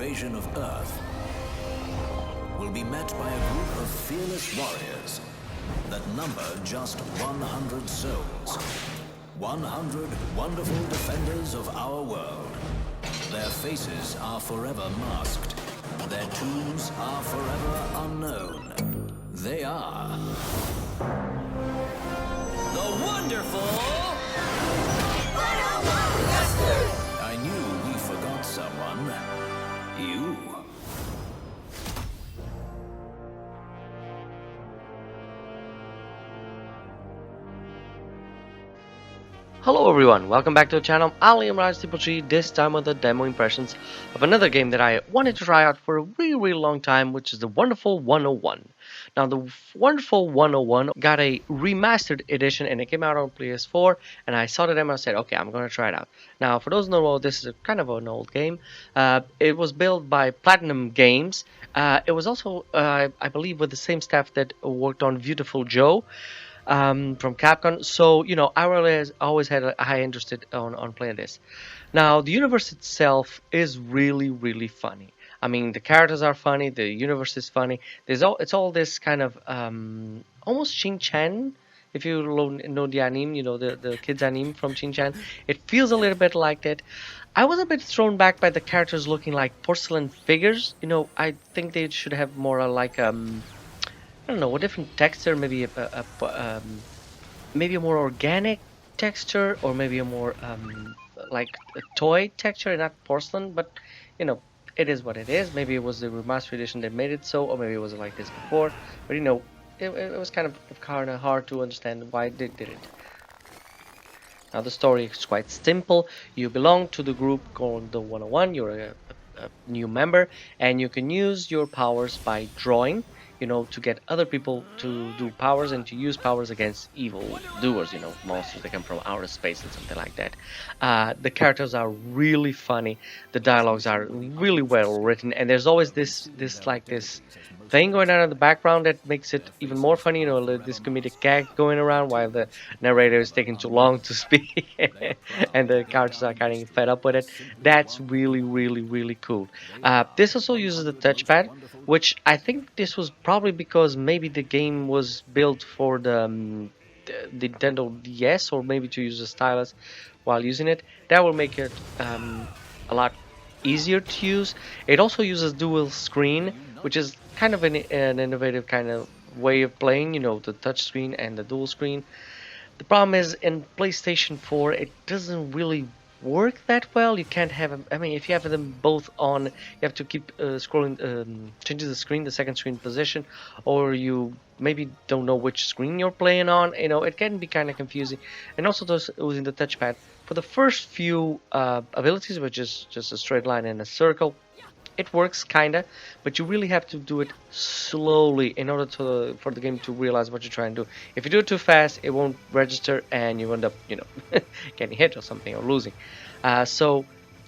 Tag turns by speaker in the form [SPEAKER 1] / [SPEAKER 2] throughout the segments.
[SPEAKER 1] invasion of Earth will be met by a group of fearless warriors that number just 100 souls. 100 wonderful defenders of our world. Their faces are forever masked. Their tombs are forever unknown. They are the wonderful... I knew we forgot someone. You.
[SPEAKER 2] Hello everyone, welcome back to the channel. I am Raj333, this time with the demo impressions of another game that I wanted to try out for a really long time, which is the Wonderful 101. Now the Wonderful 101 got a remastered edition and it came out on PS4, and I saw the demo and I said, okay, I'm going to try it out. Now for those who don't know, this is kind of an old game. It was built by Platinum Games. It was also, I believe, with the same staff that worked on Viewtiful Joe. From Capcom, so you know I really always had a high interest on playing this. Now the universe itself is really funny. I mean, the characters are funny, the universe is funny. It's all this kind of almost Shin-Chan. If you know the anime, you know the kids anime from Shin-Chan. It feels a little bit like that. I was a bit thrown back by the characters looking like porcelain figures. You know, I think they should have more like I don't know, a different texture, maybe maybe a more organic texture, or maybe a more like a toy texture, not porcelain. But you know, it is what it is. Maybe it was the remastered edition that made it so, or maybe it was like this before. But you know, it was kind of hard to understand why they did it. Now the story is quite simple. You belong to the group called the 101. You're a new member, and you can use your powers by drawing, you know, to get other people to do powers and to use powers against evil doers, you know, monsters that come from outer space and something like that. The characters are really funny, the dialogues are really well written, and there's always this thing going on in the background that makes it even more funny, you know, this comedic gag going around while the narrator is taking too long to speak and the characters are kind of fed up with it. That's really cool. This also uses the touchpad, which I think this was probably because maybe the game was built for the Nintendo DS, or maybe to use a stylus while using it. That will make it a lot easier to use. It also uses dual screen, which is kind of an innovative kind of way of playing, you know, the touch screen and the dual screen. The problem is in PlayStation 4 it doesn't really work that well. You can't have them, I mean, if you have them both on, you have to keep scrolling, changing the screen, the second screen position, or you maybe don't know which screen you're playing on. You know, it can be kind of confusing. And also those using the touchpad for the first few abilities, which is just a straight line and a circle, it works kinda, but you really have to do it slowly in order for the game to realize what you're trying to do. If you do it too fast, it won't register, and you end up, you know, getting hit or something, or losing. And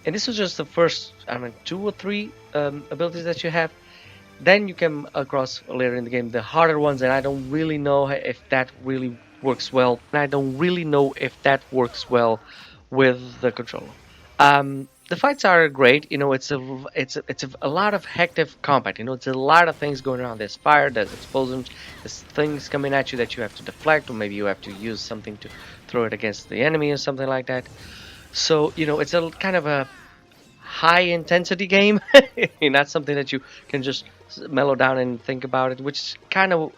[SPEAKER 2] this was just the first, I mean, 2 or 3 abilities that you have. Then you come across later in the game the harder ones, and I don't really know if that really works well. And I don't really know if that works well with the controller. The fights are great, you know. It's a lot of hectic combat, you know. It's a lot of things going on. There's fire, there's explosions, there's things coming at you that you have to deflect, or maybe you have to use something to throw it against the enemy or something like that. So you know, it's a kind of a high intensity game, not something that you can just mellow down and think about it, which kind of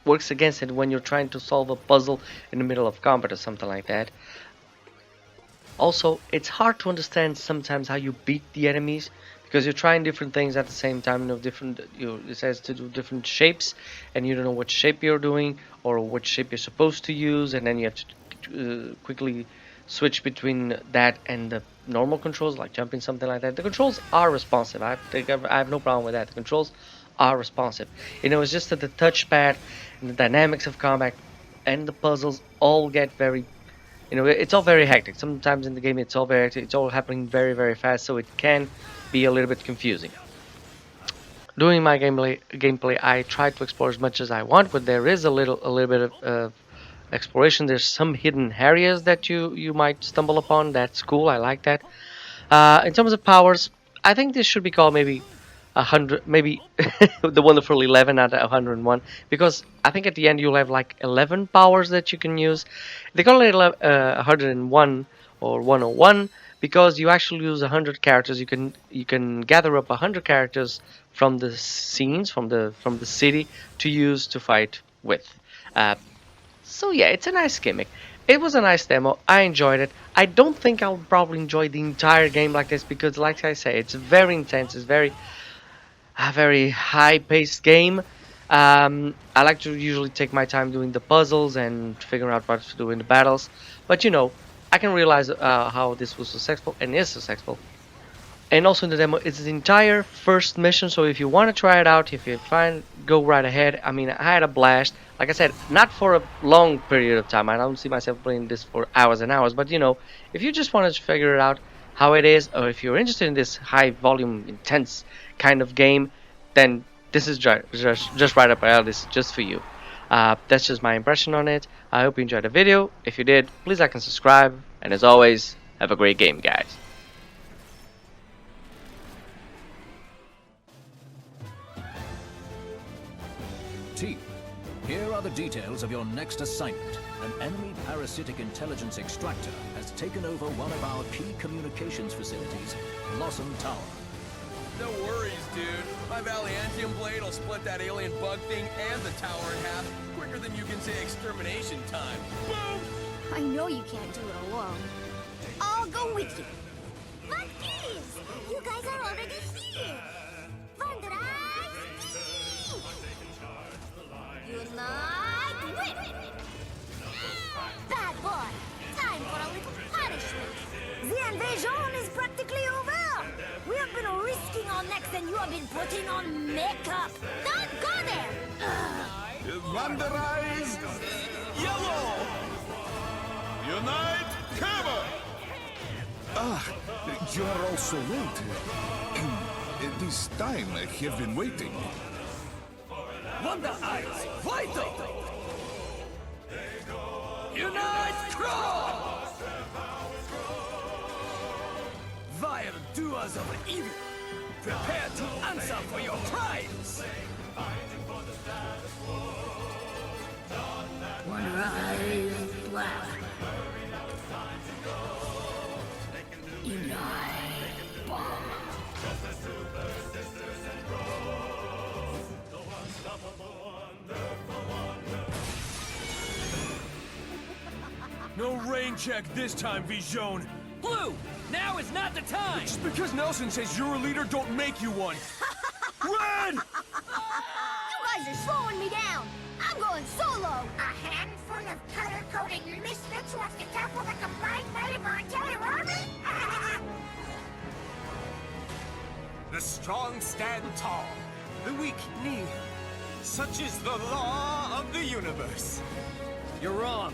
[SPEAKER 2] works against it when you're trying to solve a puzzle in the middle of combat or something like that. Also, it's hard to understand sometimes how you beat the enemies, because you're trying different things at the same time. You know, it says to do different shapes, and you don't know which shape you're doing or which shape you're supposed to use, and then you have to quickly switch between that and the normal controls, like jumping, something like that. The controls are responsive. I have no problem with that. The controls are responsive. You know, it's just that the touchpad and the dynamics of combat and the puzzles all get very, you know, it's all very hectic. Sometimes in the game it's all very hectic. It's all happening very fast, so it can be a little bit confusing. During my gameplay, I try to explore as much as I want, but there is a little bit of exploration. There's some hidden areas that you might stumble upon. That's cool. I like that. In terms of powers, I think this should be called maybe 100, maybe the wonderful 11 out of 101, because I think at the end you'll have like 11 powers that you can use. They call it 101 or 101 because you actually use 100 characters. You can gather up 100 characters from the scenes from the city to use to fight with. Uh, so yeah, it's a nice gimmick. It was a nice demo. I enjoyed it. I don't think I'll probably enjoy the entire game like this because, like I say, it's very intense. It's very a very high-paced game. I like to usually take my time doing the puzzles and figuring out what to do in the battles. But you know, I can realize how this was successful and is successful. And also in the demo, it's the entire first mission. So if you want to try it out, if you find, go right ahead. I mean, I had a blast. Like I said, not for a long period of time. I don't see myself playing this for hours and hours. But you know, if you just want to figure it out how it is, or if you're interested in this high volume, intense kind of game, then this is just right up my alley. This is just for you. That's just my impression on it. I hope you enjoyed the video. If you did, please like and subscribe. And as always, have a great game, guys.
[SPEAKER 1] Team, here are the details of your next assignment. An enemy parasitic intelligence extractor has taken over one of our key communications facilities, Blossom Tower.
[SPEAKER 3] No worries, dude. My Valiantium blade will split that alien bug thing and the tower in half quicker than you can say extermination time. Boom!
[SPEAKER 4] I know you can't do it alone. I'll go with you. Monkeys! You guys are already here! Unite! Win! Bad boy! Time for a little punishment! The invasion is practically over! We have been risking our necks and you have been putting on makeup! Don't go there!
[SPEAKER 3] Vandalize! Yellow! Unite! Cover!
[SPEAKER 5] You're all so late. This time I have been waiting.
[SPEAKER 3] Wonder Eyes! Vital! Unite! Crawl! Vile doers of evil! Prepare to answer for your crimes!
[SPEAKER 4] Wonder Eyes black. Unite! Bomb.
[SPEAKER 3] No rain check this time, Vision!
[SPEAKER 6] Blue, now is not the time!
[SPEAKER 3] Just because Nelson says you're a leader, don't make you one! Red!
[SPEAKER 4] You guys are slowing me down! I'm going solo! A handful of color-coded misfits who have to tackle the combined might of our entire army?
[SPEAKER 3] The strong stand tall, the weak kneel. Such is the law of the universe.
[SPEAKER 6] You're wrong.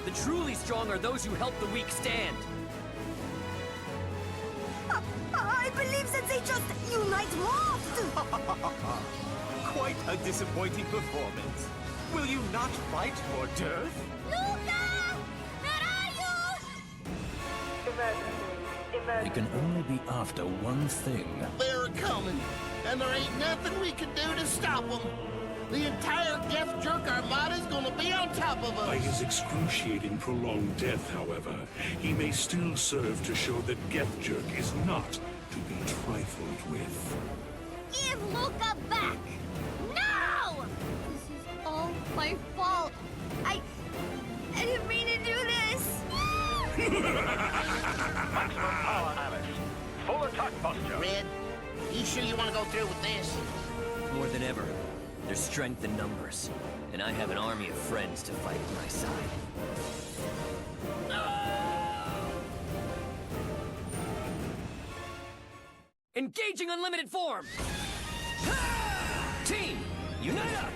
[SPEAKER 6] The truly strong are those who help the weak stand.
[SPEAKER 4] I believe that they just unite morphed!
[SPEAKER 3] Quite a disappointing performance. Will you not fight for dearth?
[SPEAKER 4] Luca! Where are you?
[SPEAKER 1] They can only be after one thing.
[SPEAKER 7] They're coming, and there ain't nothing we can do to stop them. The entire Death Jerk Armada's gonna be on top of
[SPEAKER 8] By
[SPEAKER 7] us.
[SPEAKER 8] his excruciating prolonged death, however, he may still serve to show that Death Jerk is not to be trifled with.
[SPEAKER 4] Give Luca back! No! This is all my fault. I didn't mean to do this.
[SPEAKER 3] Full attack, Buster.
[SPEAKER 7] Red, you sure you want to go through with this?
[SPEAKER 6] More than ever, there's strength in numbers, and I have an army of friends to fight at my side. Engaging unlimited form! Team, unite up!